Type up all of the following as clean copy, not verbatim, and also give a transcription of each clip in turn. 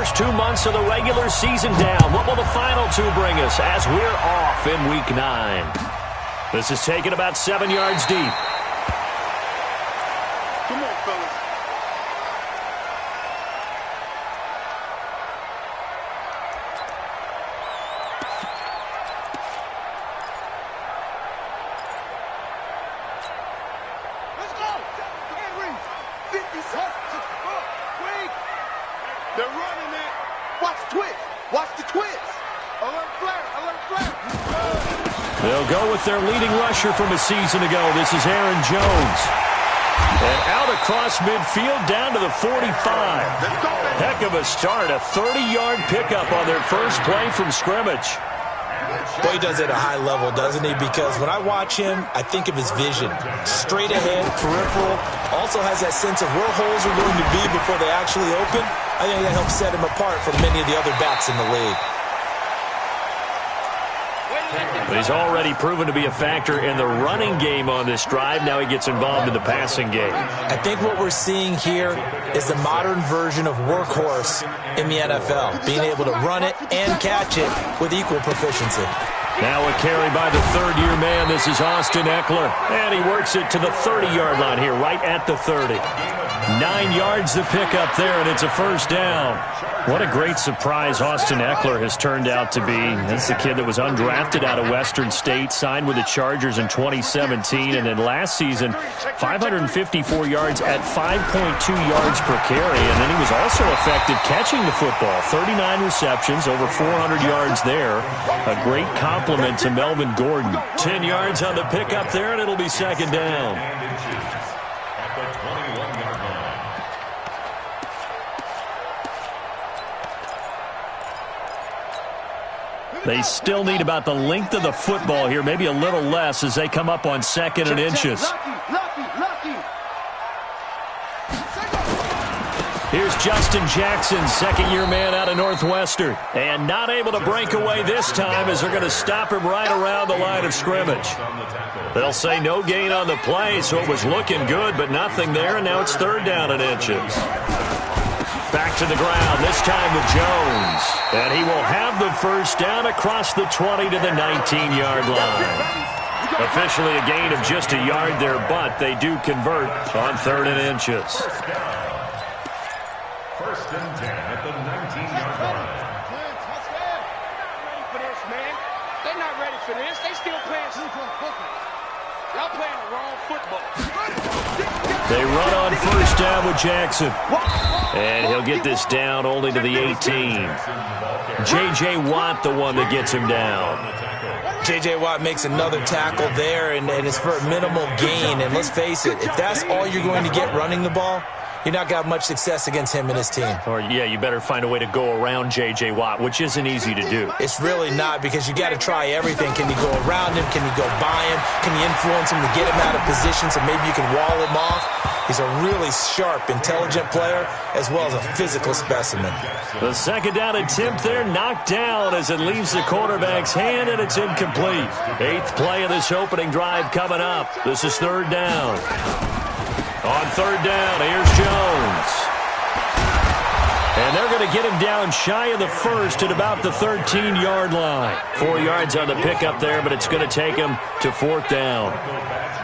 first 2 months of the regular season down. What will the final two bring us as we're off in Week 9? This is taken about 7 yards deep. Come on, fellas. Let's go. Henry, 50 seconds. Wait. They're running it. Watch the twist. Watch the twist. Alert flare. Alert flare. They'll go with their leading rusher from a season ago. This is Aaron Jones. And out across midfield down to the 45. Heck of a start. A 30-yard pickup on their first play from scrimmage. Boy, he does it at a high level, doesn't he? Because when I watch him, I think of his vision. Straight ahead, peripheral. Also has that sense of where holes are going to be before they actually open. I think that helps set him apart from many of the other backs in the league. But he's already proven to be a factor in the running game on this drive. Now he gets involved in the passing game. I think what we're seeing here is the modern version of workhorse in the NFL, being able to run it and catch it with equal proficiency. Now a carry by the third-year man. This is Austin Eckler. And he works it to the 30-yard line here, right at the 30. 9 yards to pick up there, and it's a first down. What a great surprise Austin Eckler has turned out to be. This is a kid that was undrafted out of Western State, signed with the Chargers in 2017, and then last season, 554 yards at 5.2 yards per carry, and then he was also effective catching the football. 39 receptions, over 400 yards there. A great compliment to Melvin Gordon. 10 yards on the pickup there, and it'll be second down. They still need about the length of the football here, maybe a little less as they come up on second and inches. Here's Justin Jackson, second-year man out of Northwestern. And not able to break away this time as they're going to stop him right around the line of scrimmage. They'll say no gain on the play, so it was looking good, but nothing there, and now it's third down and inches. Back to the ground, this time with Jones. And he will have the first down across the 20 to the 19-yard line. Officially a gain of just a yard there, but they do convert on third and inches. First and 10 at the 19-yard line. Ready for this, man. They're not ready for this. They still playing football. Y'all playing the wrong football. They run on first down with Jackson. And he'll get this down only to the 18. J.J. Watt, the one that gets him down. J.J. Watt makes another tackle there, and it's for a minimal gain. And let's face it, if that's all you're going to get running the ball, you're not going to have much success against him and his team. Or, yeah, you better find a way to go around J.J. Watt, which isn't easy to do. It's really not, because you got to try everything. Can you go around him? Can you go by him? Can you influence him to get him out of position so maybe you can wall him off? He's a really sharp, intelligent player, as well as a physical specimen. The second down attempt there knocked down as it leaves the quarterback's hand, and it's incomplete. 8th play of this opening drive coming up. This is third down. On third down, here's Jones. And they're going to get him down shy of the first at about the 13-yard line. 4 yards on the pickup there, but it's going to take him to fourth down.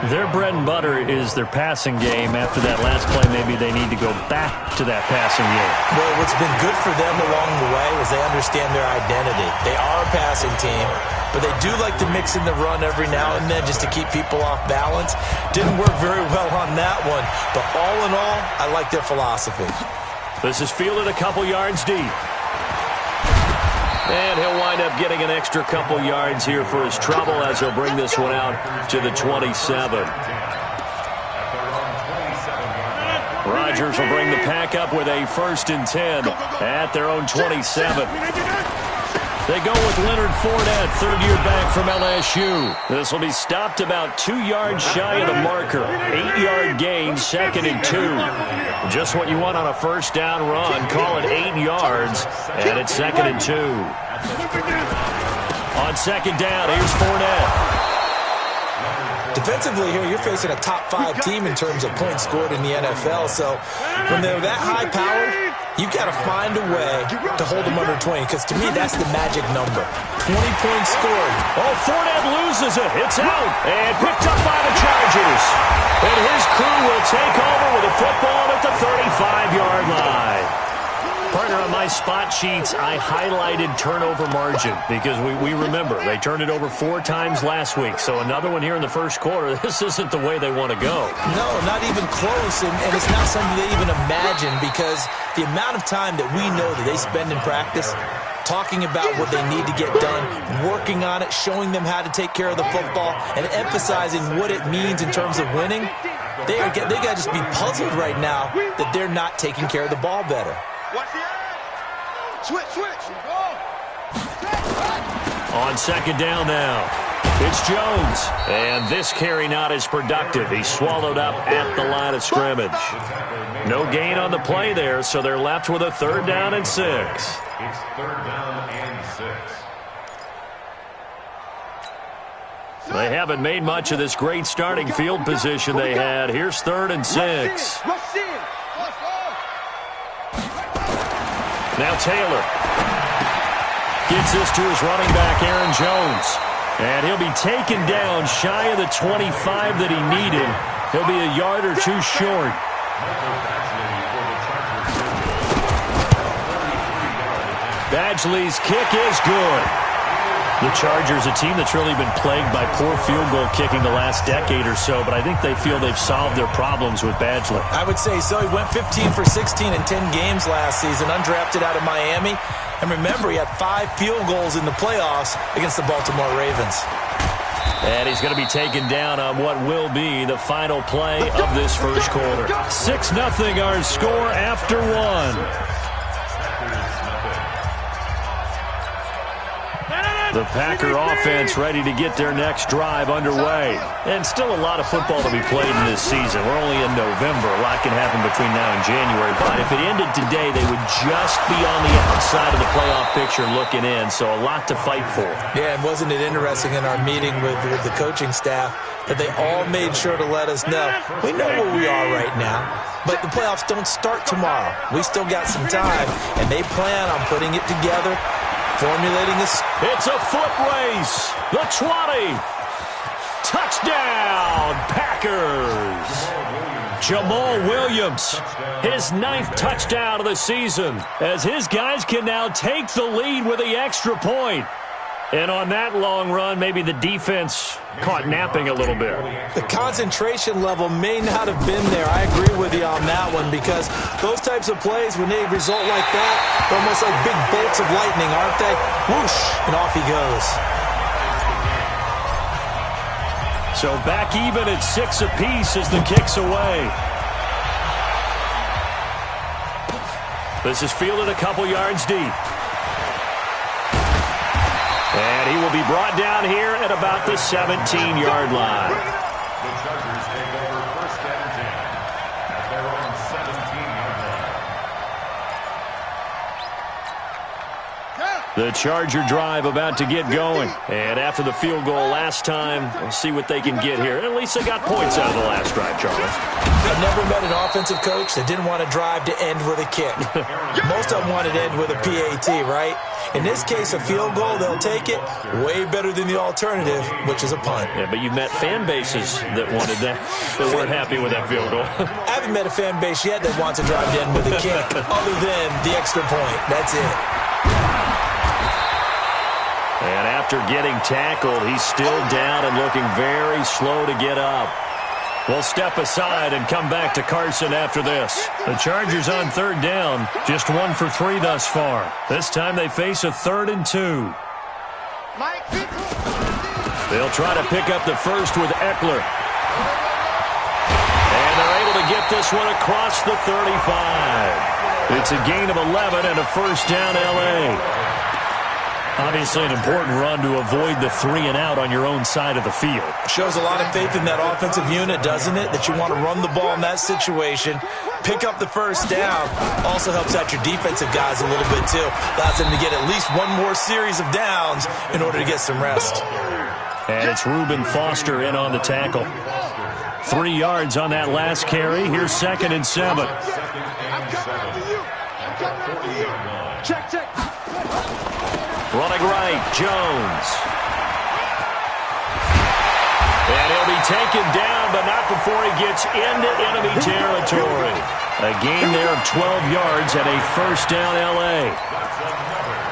Their bread and butter is their passing game. After that last play, maybe they need to go back to that passing game. Well, what's been good for them along the way is they understand their identity. They are a passing team, but they do like to mix in the run every now and then just to keep people off balance. Didn't work very well on that one, but all in all, I like their philosophy. This is fielded a couple yards deep. And he'll wind up getting an extra couple yards here for his trouble as he'll bring this one out to the 27. Rodgers will bring the pack up with a first and 10 at their own 27. They go with Leonard Fournette, third-year back from LSU. This will be stopped about 2 yards shy of the marker. 8-yard gain, second and 2. Just what you want on a first down run. Call it 8 yards, and it's second and 2. On second down, here's Fournette. Defensively here, you're facing a top 5 team in terms of points scored in the NFL. So when they're that high-powered, You've got to find a way to hold them under 20, because to me, that's the magic number. 20 points scored. Oh, Fournette loses it. It's out. And picked up by the Chargers. And his crew will take over with a football at the 35-yard line. Partner, on my spot sheets, I highlighted turnover margin because we remember they turned it over 4 times last week. So another one here in the first quarter. This isn't the way they want to go. No, not even close, and it's not something they even imagine, because the amount of time that we know that they spend in practice talking about what they need to get done, working on it, showing them how to take care of the football, and emphasizing what it means in terms of winning, they got to just be puzzled right now that they're not taking care of the ball better. Watch the edge. Switch. On second down now, it's Jones. And this carry not as productive. He's swallowed up at the line of scrimmage. No gain on the play there, so they're left with a 3rd down and 6. It's 3rd down and 6. They haven't made much of this great starting field position they had. Here's 3rd and 6. Rush in. Now Taylor gets this to his running back, Aaron Jones. And he'll be taken down shy of the 25 that he needed. He'll be a yard or 2 short. Badgley's kick is good. The Chargers, a team that's really been plagued by poor field goal kicking the last decade or so, but I think they feel they've solved their problems with Badgley. I would say so. He went 15 for 16 in 10 games last season, undrafted out of Miami. And remember, he had 5 field goals in the playoffs against the Baltimore Ravens. And he's going to be taken down on what will be the final play of this first quarter. 6-0 our score after 1. The Packer offense ready to get their next drive underway. And still a lot of football to be played in this season. We're only in November. A lot can happen between now and January. But if it ended today, they would just be on the outside of the playoff picture looking in. So a lot to fight for. Yeah, and wasn't it interesting in our meeting with the coaching staff that they all made sure to let us know, we know where we are right now, but the playoffs don't start tomorrow. We still got some time, and they plan on putting it together, formulating this. It's a foot race. The 20. Touchdown, Packers. Jamal Williams, his 9th touchdown of the season, as his guys can now take the lead with the extra point. And on that long run, maybe the defense caught napping a little bit. The concentration level may not have been there. I agree with you on that one, because those types of plays, when they result like that, they're almost like big bolts of lightning, aren't they? Whoosh, and off he goes. So back even at 6 apiece as the kick's away. This is fielded a couple yards deep. And he will be brought down here at about the 17-yard line. The Chargers take over 1st and 10 at their own 17-yard line. The Charger drive about to get going. And after the field goal last time, we'll see what they can get here. At least they got points out of the last drive, Charles. I've never met an offensive coach that didn't want to drive to end with a kick. Most of them wanted to end with a PAT, right? In this case, a field goal, they'll take it. Way better than the alternative, which is a punt. Yeah, but you've met fan bases that wanted that, that weren't happy with that field goal. I haven't met a fan base yet that wants to drive to end with a kick, other than the extra point. That's it. And after getting tackled, he's still down and looking very slow to get up. We'll step aside and come back to Carson after this. The Chargers on 3rd down, just 1 for 3 thus far. This time they face a 3rd and 2. They'll try to pick up the first with Eckler. And they're able to get this one across the 35. It's a gain of 11 and a 1st down L.A. Obviously an important run to avoid the 3-and-out on your own side of the field. Shows a lot of faith in that offensive unit, doesn't it? That you want to run the ball in that situation, pick up the 1st down. Also helps out your defensive guys a little bit, too. Allows them to get at least one more series of downs in order to get some rest. And it's Reuben Foster in on the tackle. 3 yards on that last carry. Here's 2nd and 7. Check, check. Running right, Jones. And he'll be taken down, but not before he gets into enemy territory. A gain there of 12 yards and a first down, L.A.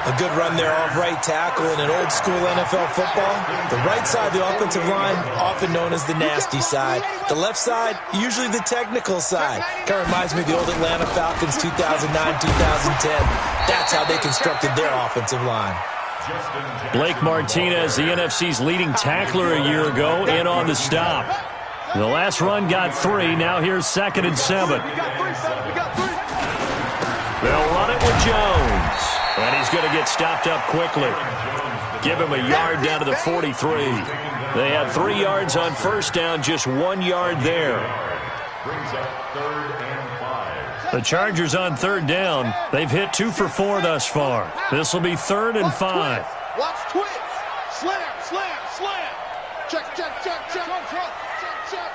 A good run there off right tackle in an old-school NFL football. The right side of the offensive line, often known as the nasty side. The left side, usually the technical side. Kind of reminds me of the old Atlanta Falcons 2009-2010. That's how they constructed their offensive line. Blake Martinez, the NFC's leading tackler a year ago, in on the stop. The last run got 3. Now here's 2nd and 7. They'll run it with Jones. And he's going to get stopped up quickly. Give him a yard down to the 43. They had 3 yards on first down, just 1 yard there. Brings up 3rd and 5. The Chargers on 3rd down. They've hit 2 for 4 thus far. This will be 3rd and 5. Watch twist. Slam, slam, slam. Check, check, check, check, check, check, check.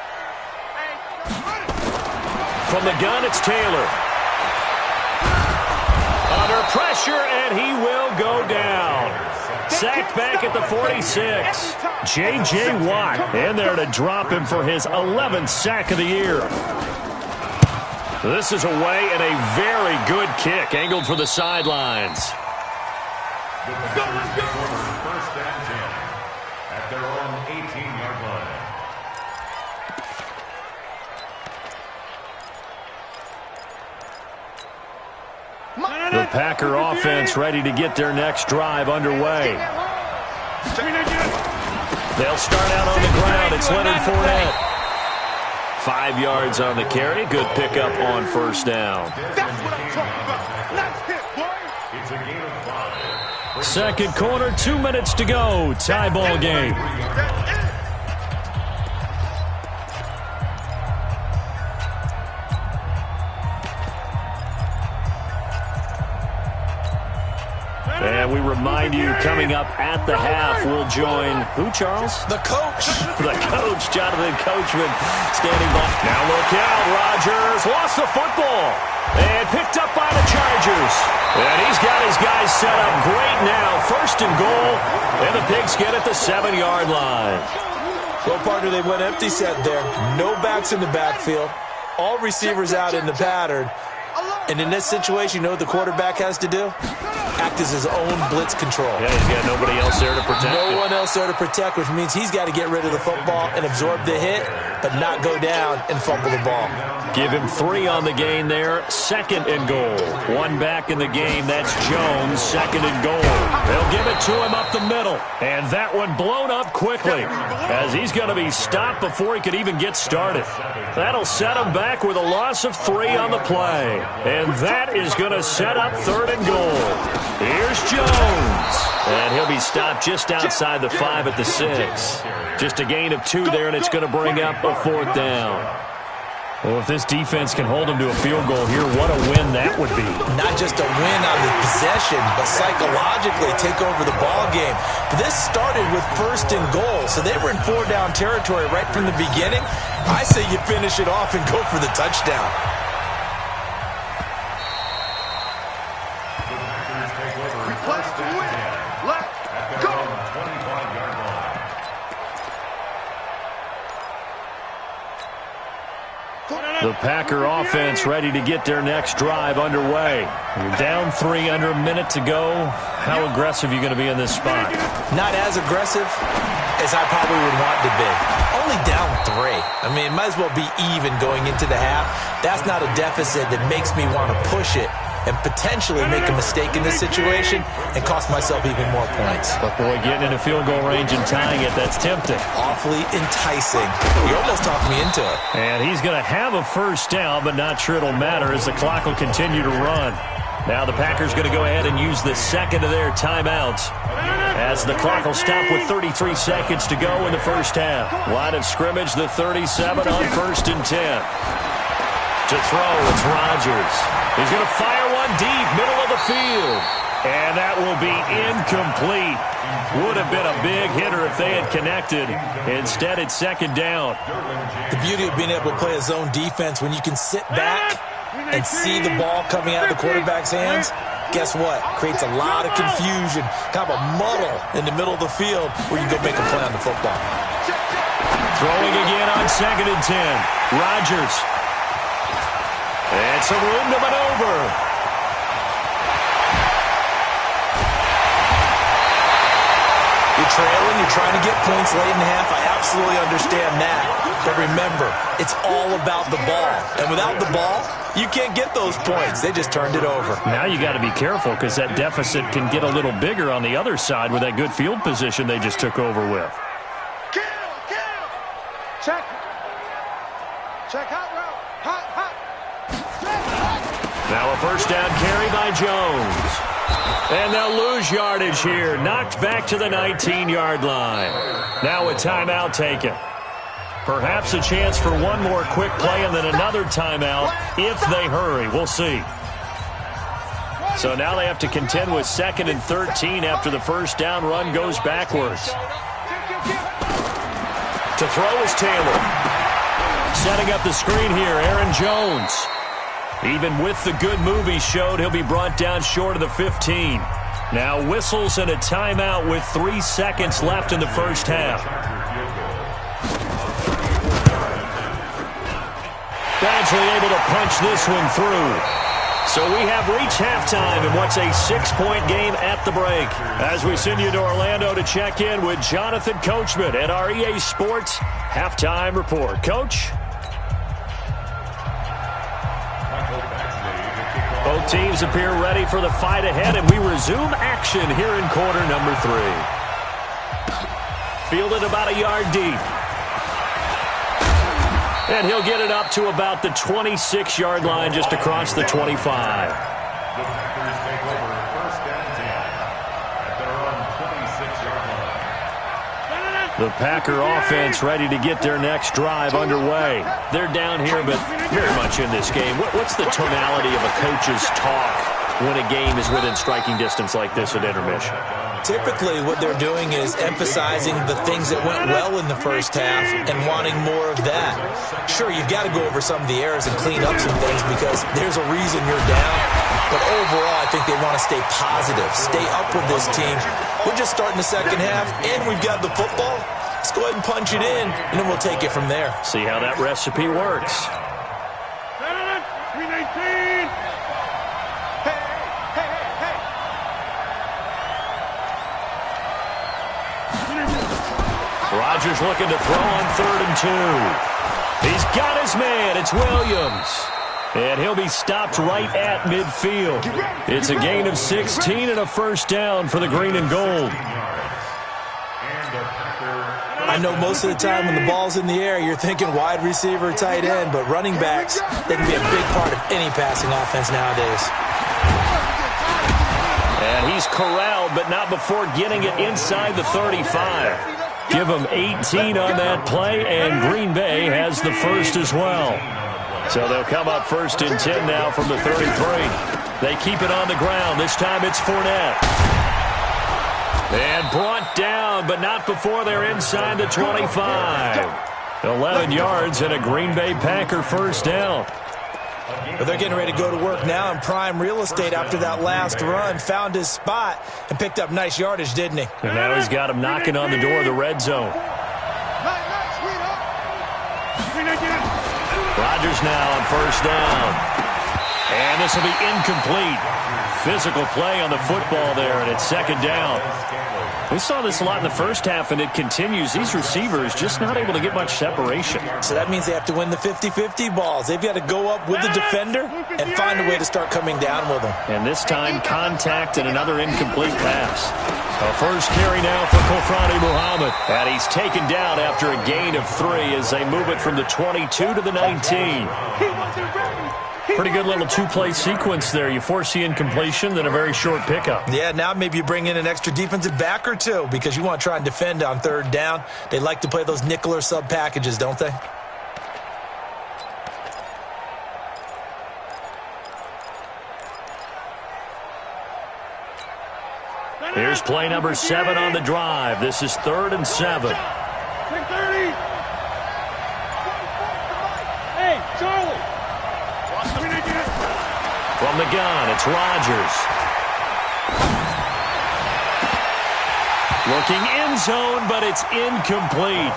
From the gun, it's Taylor. Under pressure, and he will go down. Sacked back at the 46. J.J. Watt in there to drop him for his 11th sack of the year. This is away and a very good kick, angled for the sidelines. First and 10 at their own 18-yard line. The Packer offense ready to get their next drive underway. They'll start out on the ground. It's Leonard Fournette. 5 yards on the carry. Good pickup on first down. That's what I'm talking about. Nice hit, boy. It's a gain of 5. Second quarter, 2 minutes to go. Tie ball game. And we remind you, coming up at the half, we'll join who, Charles? The coach. The coach, Jonathan Coachman, standing by. Now look out, Rodgers lost the football and picked up by the Chargers. And he's got his guys set up great now. 1st and goal, and the Pigskin at the 7-yard line. Well, partner, they went empty set there. No backs in the backfield. All receivers out in the pattern. And in this situation, you know what the quarterback has to do? Act as his own blitz control. Yeah, he's got nobody else there to protect No him. one else there to protect, which means he's got to get rid of the football and absorb the hit, but not go down and fumble the ball. Give him 3 on the gain there. 2nd and goal. 1 back in the game. That's Jones. 2nd and goal. They'll give it to him up the middle. And that one blown up quickly as he's going to be stopped before he could even get started. That'll set him back with a loss of 3 on the play. And that is going to set up 3rd and goal. Here's Jones. And he'll be stopped just outside the 5 at the 6. Just a gain of 2 there, and it's going to bring up a 4th down. Well, if this defense can hold them to a field goal here, what a win that would be. Not just a win on the possession, but psychologically take over the ball game. This started with 1st and goal, so they were in 4-down territory right from the beginning. I say you finish it off and go for the touchdown. Request to win. Let's go. 25-yard line. The Packer offense ready to get their next drive underway. You're down 3 under a minute to go. How aggressive are you going to be in this spot? Not as aggressive as I probably would want to be. Only down 3. I mean, it might as well be even going into the half. That's not a deficit that makes me want to push it and potentially make a mistake in this situation and cost myself even more points. But boy, getting into field goal range and tying it, that's tempting. Awfully enticing. You almost talked me into it. And he's going to have a first down, but not sure it'll matter as the clock will continue to run. Now the Packers going to go ahead and use the 2nd of their timeouts as the clock will stop with 33 seconds to go in the first half. Line of scrimmage, the 37 on 1st and 10. To throw, it's Rodgers. He's going to fire one deep, middle of the field. And that will be incomplete. Would have been a big hitter if they had connected. Instead, it's 2nd down. The beauty of being able to play a zone defense when you can sit back and see the ball coming out of the quarterback's hands, guess what? Creates a lot of confusion, kind of a muddle in the middle of the field where you go make a play on the football. Throwing again on 2nd and 10. Rodgers. And some room to maneuver. You're trailing, you're trying to get points late in the half. I absolutely understand that. But remember, it's all about the ball. And without the ball, you can't get those points. They just turned it over. Now you got to be careful because that deficit can get a little bigger on the other side with that good field position they just took over with. Check. Check hot route. Hot. Now a first down carry by Jones. And they'll lose yardage here. Knocked back to the 19-yard line. Now a timeout taken. Perhaps a chance for one more quick play and then another timeout if they hurry. We'll see. So now they have to contend with 2nd and 13 after the first down run goes backwards. To throw is Taylor. Setting up the screen here, Aaron Jones. Even with the good move he showed, he'll be brought down short of the 15. Now whistles and a timeout with 3 seconds left in the first half. Badgley able to punch this one through. So we have reached halftime in what's a 6-point game at the break. As we send you to Orlando to check in with Jonathan Coachman at our EA Sports Halftime Report. Coach? Both teams appear ready for the fight ahead, and we resume action here in quarter number 3. Fielded about a yard deep. And he'll get it up to about the 26-yard line just across the 25. The Packers take over 1st and 10 at their own 26-yard line. The Packer offense ready to get their next drive underway. They're down here, but very much in this game. What's the tonality of a coach's talk when a game is within striking distance like this at intermission? Typically, what they're doing is emphasizing the things that went well in the first half and wanting more of that. Sure, you've got to go over some of the errors and clean up some things because there's a reason you're down. But overall, I think they want to stay positive, stay up with this team. We're just starting the second half, and we've got the football. Let's go ahead and punch it in, and then we'll take it from there. See how that recipe works. 319. Rodgers looking to throw on 3rd and 2. He's got his man. It's Williams. And he'll be stopped right at midfield. It's a gain of 16 and a first down for the green and gold. I know most of the time when the ball's in the air, you're thinking wide receiver, tight end, but running backs, they can be a big part of any passing offense nowadays. And he's corralled, but not before getting it inside the 35. Give him 18 on that play, and Green Bay has the first as well. So they'll come up 1st and 10 now from the 33. They keep it on the ground. This time it's Fournette. And brought down, but not before they're inside the 25. 11 yards and a Green Bay Packer first down. But they're getting ready to go to work now in prime real estate after that last run. Found his spot and picked up nice yardage, didn't he? And now he's got him knocking on the door of the red zone. Rodgers now on first down. And this will be incomplete. Physical play on the football there, and it's 2nd down. We saw this a lot in the first half, and it continues. These receivers just not able to get much separation. So that means they have to win the 50-50 balls. They've got to go up with the defender and find a way to start coming down with them. And this time, contact and another incomplete pass. A first carry now for Kofrani Muhammad. And he's taken down after a gain of 3 as they move it from the 22 to the 19. Pretty good little 2-play sequence there. You force the incompletion, then a very short pickup. Yeah, now maybe you bring in an extra defensive back or two because you want to try and defend on 3rd down. They like to play those nickel or sub packages, don't they? Here's play number 7 on the drive. This is 3rd and 7. Hey, Charlie. From the gun, it's Rodgers. Looking end zone, but it's incomplete.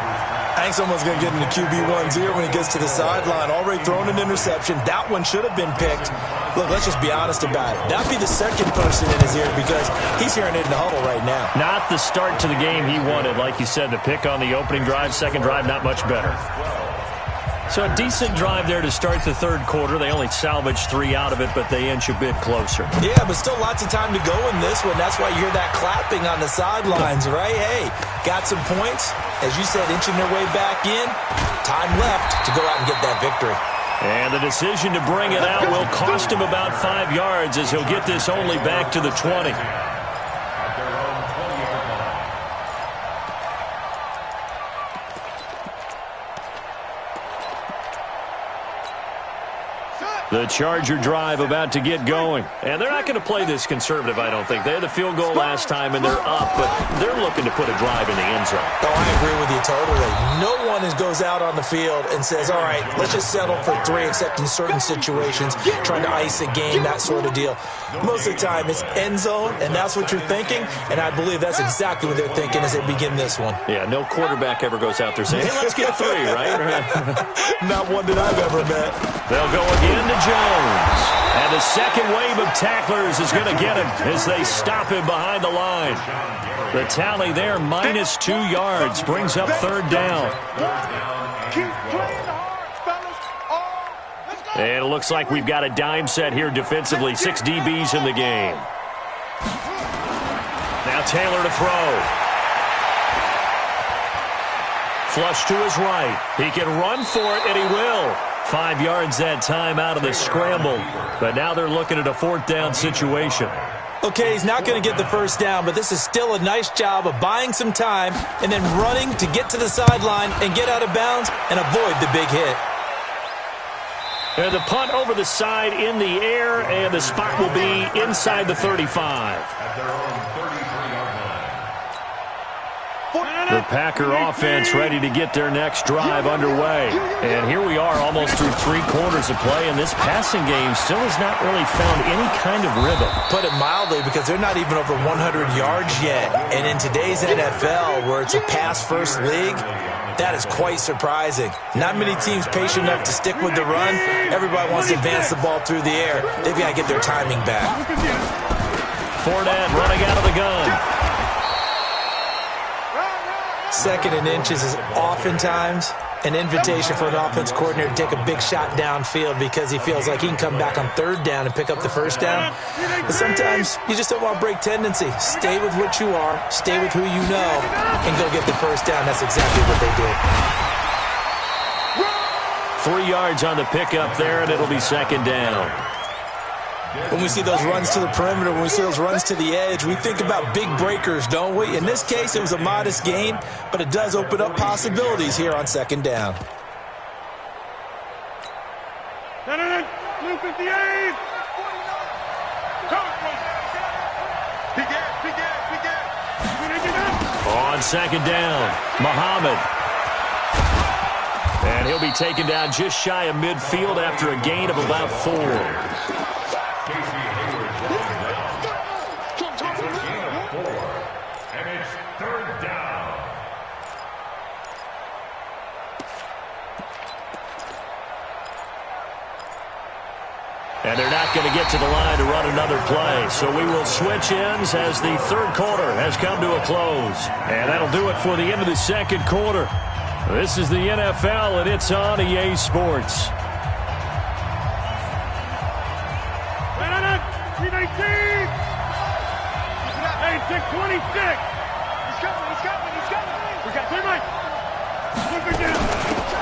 I think someone's going to get into QB1's ear when he gets to the sideline. Already thrown an interception. That one should have been picked. Look, let's just be honest about it. That'd be the second person in his ear because he's hearing it in the huddle right now. Not the start to the game he wanted. Like you said, the pick on the opening drive, second drive, not much better. So a decent drive there to start the third quarter. They only salvaged 3 out of it, but they inch a bit closer. Yeah, but still lots of time to go in this one. That's why you hear that clapping on the sidelines, right? Hey, got some points. As you said, inching their way back in. Time left to go out and get that victory. And the decision to bring it out will cost him about 5 yards as he'll get this only back to the 20. The Charger drive about to get going. And they're not going to play this conservative, I don't think. They had the field goal last time, and they're up, but they're looking to put a drive in the end zone. Oh, I agree with you totally. No one goes out on the field and says, all right, let's just settle for 3, except in certain situations, trying to ice a game, that sort of deal. Most of the time, it's end zone, and that's what you're thinking, and I believe that's exactly what they're thinking as they begin this one. Yeah, no quarterback ever goes out there saying, hey, let's get 3, right? Not one that I've ever met. They'll go again to Jones. And the second wave of tacklers is going to get him as they stop him behind the line. The tally there, minus 2 yards, brings up third down. And it looks like we've got a dime set here defensively. 6 DBs in the game. Now Taylor to throw. Flush to his right. He can run for it, and he will. 5 yards that time out of the scramble. But now they're looking at a fourth down situation. Okay, he's not going to get the first down, but this is still a nice job of buying some time and then running to get to the sideline and get out of bounds and avoid the big hit. And the punt over the side in the air, and the spot will be inside the 35. The Packer offense ready to get their next drive underway. And here we are almost through 3 quarters of play, and this passing game still has not really found any kind of rhythm. Put it mildly, because they're not even over 100 yards yet. And in today's NFL, where it's a pass-first league, that is quite surprising. Not many teams patient enough to stick with the run. Everybody wants to advance the ball through the air. They've got to get their timing back. Fournette running out of the gun. Second and inches is oftentimes an invitation for an offense coordinator to take a big shot downfield because he feels like he can come back on third down and pick up the first down. But sometimes you just don't want to break tendency. Stay with what you are, stay with who you know, and go get the first down. That's exactly what they did. 3 yards on the pickup there, and it'll be second down. When we see those runs to the perimeter, when we see those runs to the edge, we think about big breakers, don't we? In this case, it was a modest gain, but it does open up possibilities here on second down. Blue 58. On second down, Muhammad. And he'll be taken down just shy of midfield after a gain of about 4. And they're not going to get to the line to run another play. So we will switch ends as the third quarter has come to a close. And that'll do it for the end of the second quarter. This is the NFL, and it's on EA Sports. Hey, 626. He's coming. We got 3 minutes.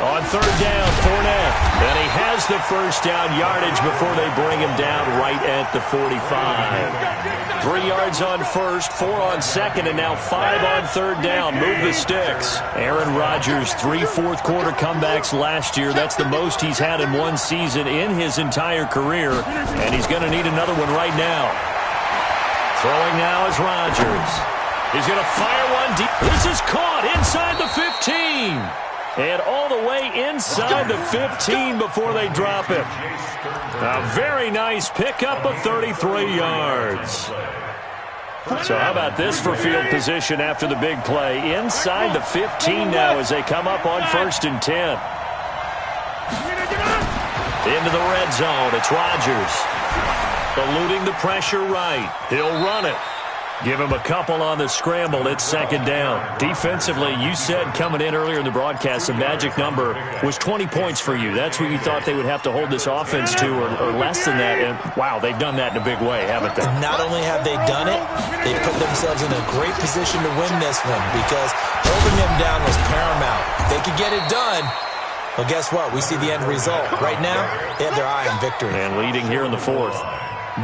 On third down, Fournette. And he has the first down yardage before they bring him down right at the 45. 3 yards on first, 4 on second, and now 5 on third down. Move the sticks. Aaron Rodgers, 3 fourth-quarter comebacks last year. That's the most he's had in one season in his entire career, and he's going to need another one right now. Throwing now is Rodgers. He's going to fire one deep. This is caught inside the 15. And all the way inside the 15 before they drop him. A very nice pickup of 33 yards. So how about this for field position after the big play? Inside the 15 now as they come up on 1st and 10. Into the red zone. It's Rodgers. Eluding the pressure right. He'll run it. Give him a couple on the scramble. It's 2nd down. Defensively, you said coming in earlier in the broadcast, the magic number was 20 points for you. That's what you thought they would have to hold this offense to, or less than that. And, wow, they've done that in a big way, haven't they? Not only have they done it, they put themselves in a great position to win this one because holding them down was paramount. If they could get it done, well, guess what? We see the end result. Right now, they have their eye on victory. And leading here in the 4th.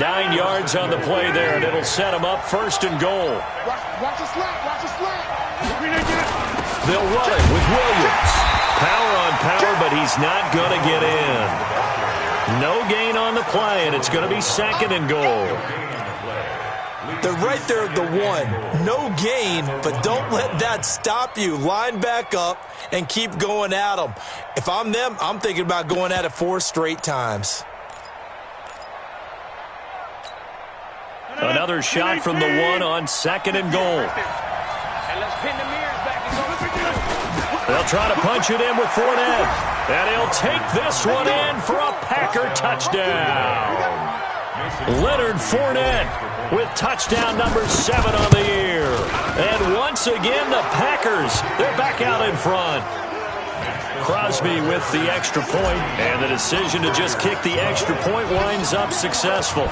9 yards on the play there, and it'll set them up 1st and goal. Watch the slap. Watch the slap. They'll run it with Williams. Power on power, but he's not going to get in. No gain on the play, and it's going to be 2nd and goal. They're right there at the 1. No gain, but don't let that stop you. Line back up and keep going at them. If I'm them, I'm thinking about going at it 4 straight times. Another shot from the 1 on 2nd and goal. They'll try to punch it in with Fournette. And he'll take this one in for a Packer touchdown. Leonard Fournette with touchdown number 7 on the year. And once again, the Packers, they're back out in front. Crosby with the extra point, and the decision to just kick the extra point winds up successful.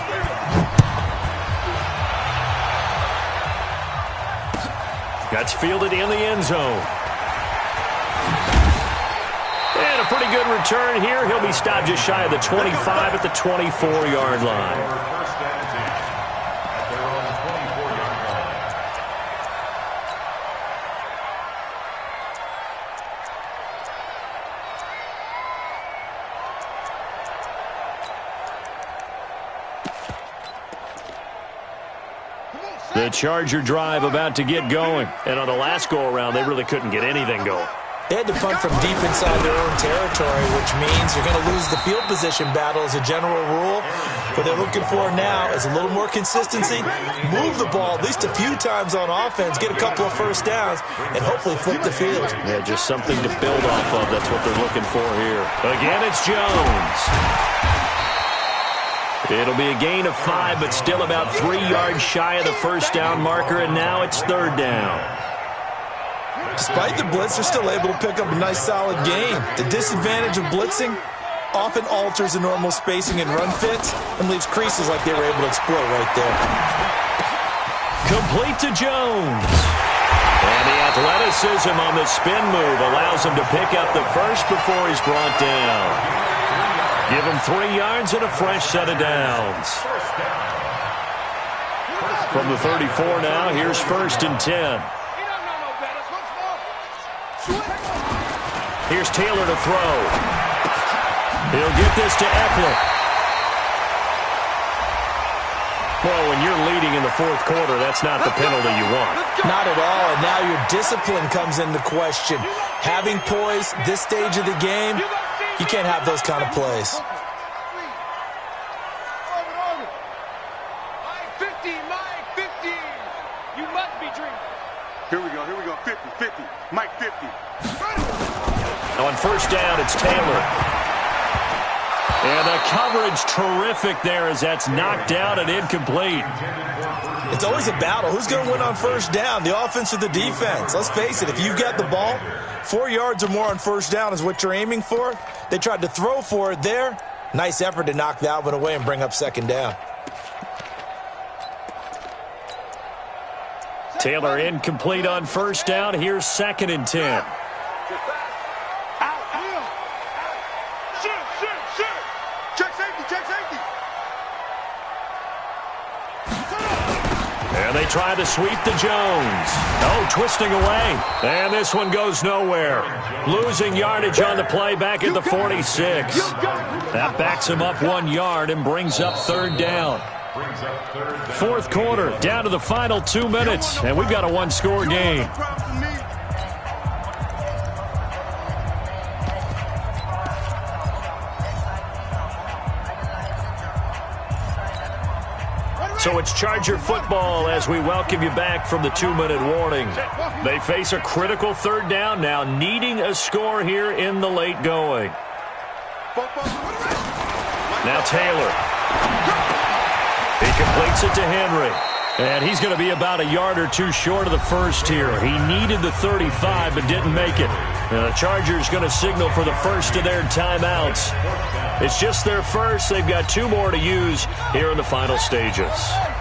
That's fielded in the end zone. And a pretty good return here. He'll be stopped just shy of the 25 at the 24-yard line. The Charger drive about to get going. And on the last go-around, they really couldn't get anything going. They had to punt from deep inside their own territory, which means you're going to lose the field position battle as a general rule. What they're looking for now is a little more consistency, move the ball at least a few times on offense, get a couple of first downs, and hopefully flip the field. Yeah, just something to build off of. That's what they're looking for here. Again, it's Jones. It'll be a gain of 5, but still about 3 yards shy of the first down marker, and now it's 3rd down. Despite the blitz, they're still able to pick up a nice, solid gain. The disadvantage of blitzing often alters the normal spacing and run fits and leaves creases like they were able to exploit right there. Complete to Jones. And the athleticism on the spin move allows him to pick up the first before he's brought down. Give him 3 yards and a fresh set of downs. From the 34 now, here's 1st and 10. Here's Taylor to throw. He'll get this to Eckler. Well, when you're leading in the 4th quarter, that's not the penalty you want. Not at all, and now your discipline comes into question. Having poise this stage of the game, you can't have those kind of plays. You must be dreaming. Here we go. 50. Mike 50. On 1st down, it's Taylor. And the coverage terrific there as that's knocked out and incomplete. It's always a battle. Who's going to win on 1st down, the offense or the defense? Let's face it, if you've got the ball, 4 yards or more on 1st down is what you're aiming for. They tried to throw for it there. Nice effort to knock that one away and bring up 2nd down. Taylor incomplete on 1st down. Here's 2nd and 10. Check safety. And they try to sweep to Jones. Oh, twisting away. And this one goes nowhere. Losing yardage on the play back at the 46. That backs him up 1 yard and brings up 3rd down. 4th quarter, down to the final 2 minutes, and we've got a 1-score game. So it's Charger football as we welcome you back from the 2-minute warning. They face a critical third down now, needing a score here in the late going. Now Taylor. He completes it to Henry. And he's going to be about a yard or two short of the first here. He needed the 35 but didn't make it. And the Chargers going to signal for the first of their timeouts. It's just their first. They've got 2 more to use here in the final stages.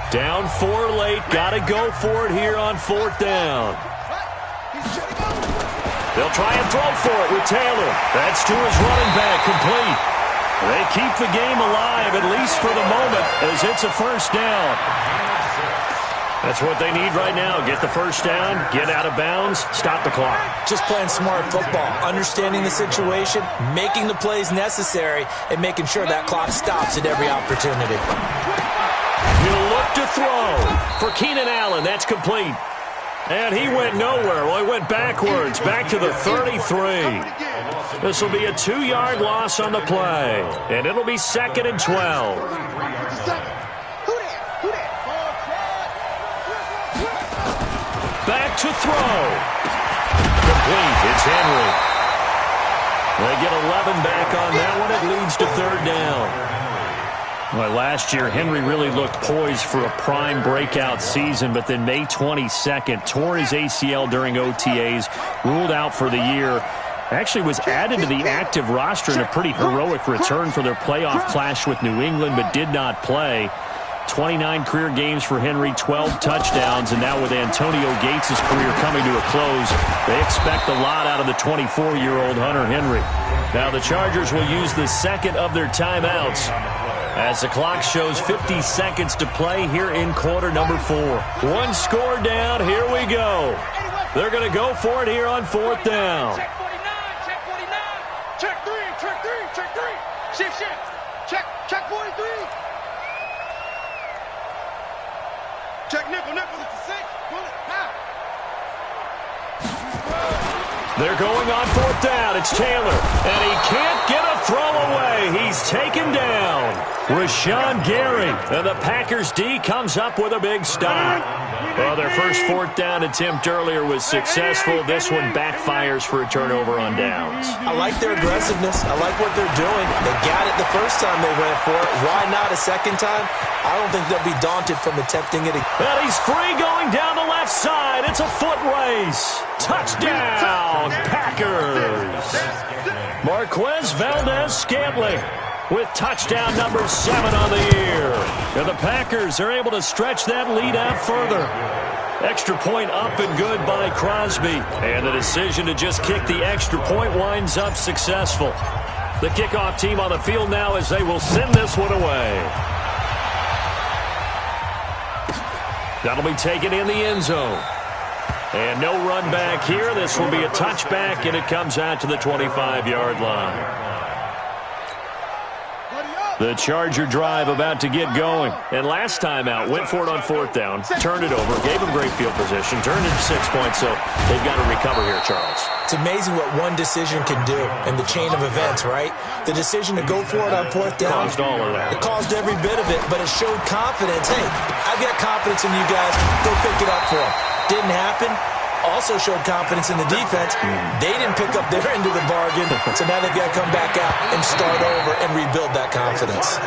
Down 4 late. Got to go for it here on 4th down. They'll try and throw for it with Taylor. That's to his running back, complete. They keep the game alive, at least for the moment, as it's a first down. That's what they need right now. Get the first down, get out of bounds, stop the clock. Just playing smart football, understanding the situation, making the plays necessary, and making sure that clock stops at every opportunity. He'll look to throw for Keenan Allen. That's complete. And he went nowhere. Well, he went backwards, back to the 33. This will be a 2-yard loss on the play. And it'll be 2nd and 12. Back to throw. Complete. It's Henry. They get 11 back on that one. It leads to 3rd down. Well, last year, Henry really looked poised for a prime breakout season, but then May 22nd, tore his ACL during OTAs, ruled out for the year. Actually was added to the active roster in a pretty heroic return for their playoff clash with New England, but did not play. 29 career games for Henry, 12 touchdowns, and now with Antonio Gates' career coming to a close, they expect a lot out of the 24-year-old Hunter Henry. Now the Chargers will use the second of their timeouts as the clock shows 50 seconds to play here in quarter number 4. 1 score down, here we go. They're going to go for it here on 4th down. Check 49, check 49. Check 3, check 3, check 3. Shift. Check 43. Check nickel, it's a 6. Bullet, now. They're going on 4th down. It's Taylor, and he can't get a throw away. He's taken down. Rashawn Gary, and the Packers D comes up with a big stop. Well, their first 4th down attempt earlier was successful. This one backfires for a turnover on downs. I like their aggressiveness. I like what they're doing. They got it the first time they went for it. Why not a second time? I don't think they'll be daunted from attempting it again. And he's free going down the left side. It's a foot race. Touchdown, Packers. Marquez Valdez-Scantling with touchdown number 7 on the year. And the Packers are able to stretch that lead out further. Extra point up and good by Crosby. And the decision to just kick the extra point winds up successful. The kickoff team on the field now as they will send this one away. That'll be taken in the end zone. And no run back here. This will be a touchback, and it comes out to the 25-yard line. The Charger drive about to get going. And last time out, went for it on 4th down, turned it over, gave them great field position, turned it to 6 points, so they've got to recover here, Charles. It's amazing what one decision can do in the chain of events, right? The decision to go for it on 4th down. Caused all of that. It caused every bit of it, but it showed confidence. Hey, I've got confidence in you guys. Go pick it up for them. Didn't happen. Also showed confidence in the defense. They didn't pick up their end of the bargain, so now they've got to come back out and start over and rebuild that confidence.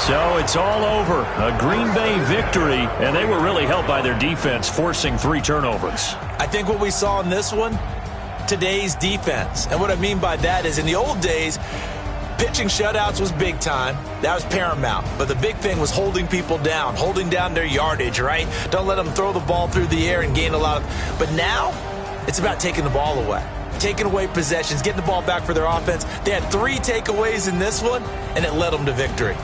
So it's all over. A Green Bay victory, and they were really helped by their defense, forcing 3 turnovers. I think what we saw in this one, today's defense. And what I mean by that is in the old days, pitching shutouts was big time. That was paramount. But the big thing was holding people down, holding down their yardage, right? Don't let them throw the ball through the air and gain a lot of... But now, it's about taking the ball away. Taking away possessions, getting the ball back for their offense. They had 3 takeaways in this one, and it led them to victory.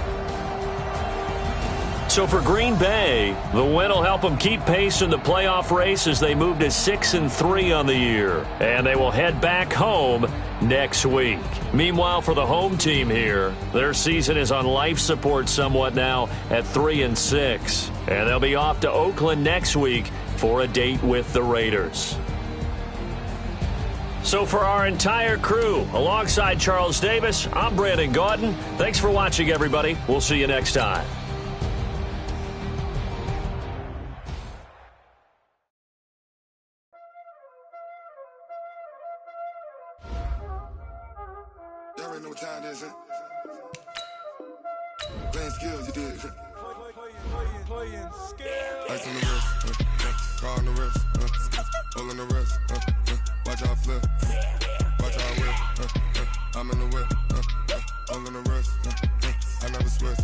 So for Green Bay, the win will help them keep pace in the playoff race as they move to 6-3 on the year. And they will head back home next week. Meanwhile, for the home team here, their season is on life support somewhat now at 3-6. And they'll be off to Oakland next week for a date with the Raiders. So for our entire crew, alongside Charles Davis, I'm Brandon Gaudin. Thanks for watching, everybody. We'll see you next time. already know what time it is, huh? Playing skills, you did. Playing skills. Ice on the wrist, car on the wrist, hole in the wrist, watch how I flip, watch how I whip, I'm in the whip, hole in the wrist, I never switch,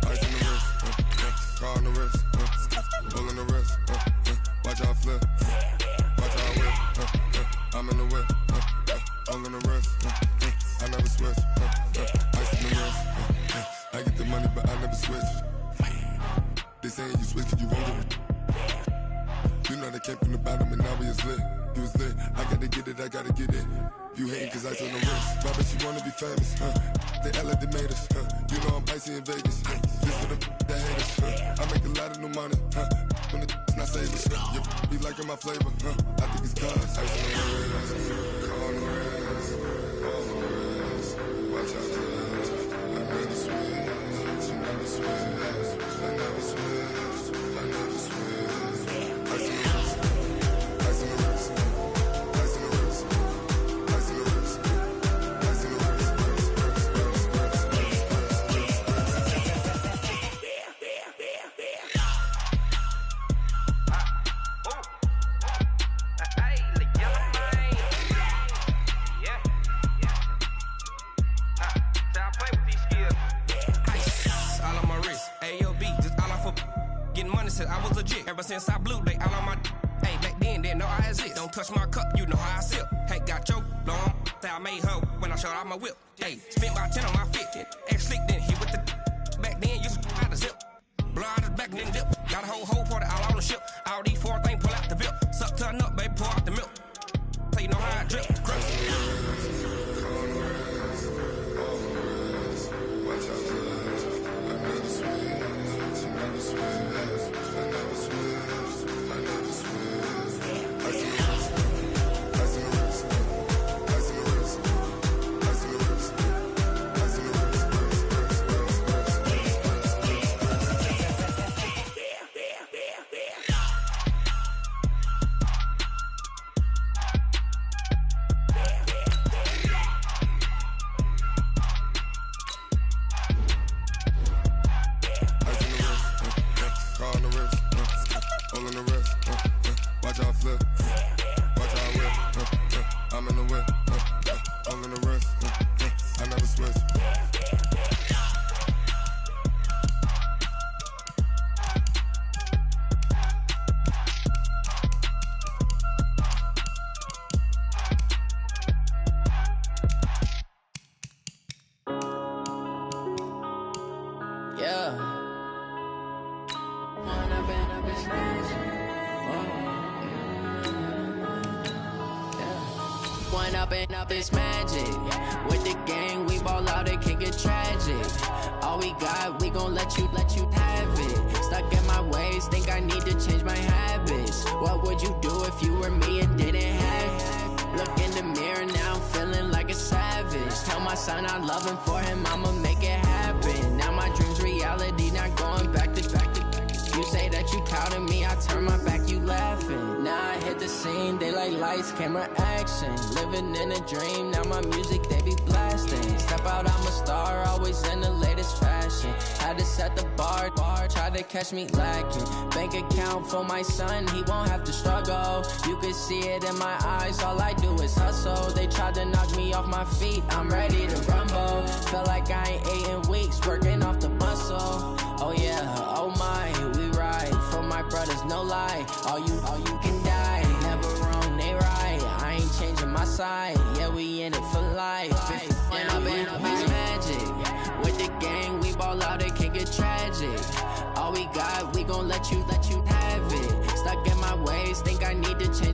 ice on the wrist, car on the wrist, hole in the wrist, watch how I flip, watch how I whip, I'm in the whip, hole in the wrist, I never switch, ice on the wrist, I get the money but I never switch. They saying you switch 'cause you won't get it. You know they came from the bottom and now we is lit. You was lit, I gotta get it, I gotta get it. You hating 'cause I on the wrist. Why bet you wanna be famous, They Ella they made us, You know I'm icy in Vegas, This for the that hate us, I make a lot of new money, When the not savers, You be liking my flavor, I think it's cause ice on the wrist, on the wrist, on the wrist. Watch out, I never switch, you never switch. I never switch, I never switch. Ice in the wrist, ice in the wrist, ice in the wrist, ice in the wrist, ice in the wrist, I was legit. Ever since I blew, they all on my. Hey, back then, didn't know I exist. Don't touch my cup, you know how I sip. Hey, got your long. I made her when I showed out my whip. Hey, spent about 10 on my fit. X slick, then hit with the. Back then, used to out the zip. Blow out his back, then dip. Got a whole party all on the ship. All these 4 things pull out the VIP. Suck, turn up, baby, pour out the milk. So you know how I drip. Crush. Watch out, I never switch, you never switch. I never switch, I never switch. Ice in the wrist, ice in the wrist, ice in the wrist, ice in the wrist, ice in the wrist. Watch how I flip, watch how I whip, I'm in the whip, all in the wrist, I never switch. Yeah. One up and up is magic. With the gang, we ball out, it can get tragic. All we got, we gon' let you have it. Stuck in my ways, think I need to change my habits. What would you do if you were me and didn't have it? Look in the mirror now, I'm feeling like a savage. Tell my son I love him, for him I'ma make it happen. Now my dream's reality, not going back to back. You say that you counted me, I turn my back, you laughing. Now I hit the scene, they like lights, camera, action. Living in a dream, now my music, they be blasting. Step out, I'm a star, always in the latest fashion. Had to set the bar, try to catch me lacking. Bank account for my son, he won't have to struggle. You can see it in my eyes, all I do is hustle. They tried to knock me off my feet, I'm ready to rumble. Felt like I ain't ate in weeks, working off the muscle. Oh yeah, oh my, we ride for my brothers, no lie. All you can die, never wrong, they right. I ain't changing my side, yeah, we in it for life. And up in it's magic. With the gang, we ball out, it can get tragic. All we got, we gon' let you have it. Stuck in my ways, think I need to change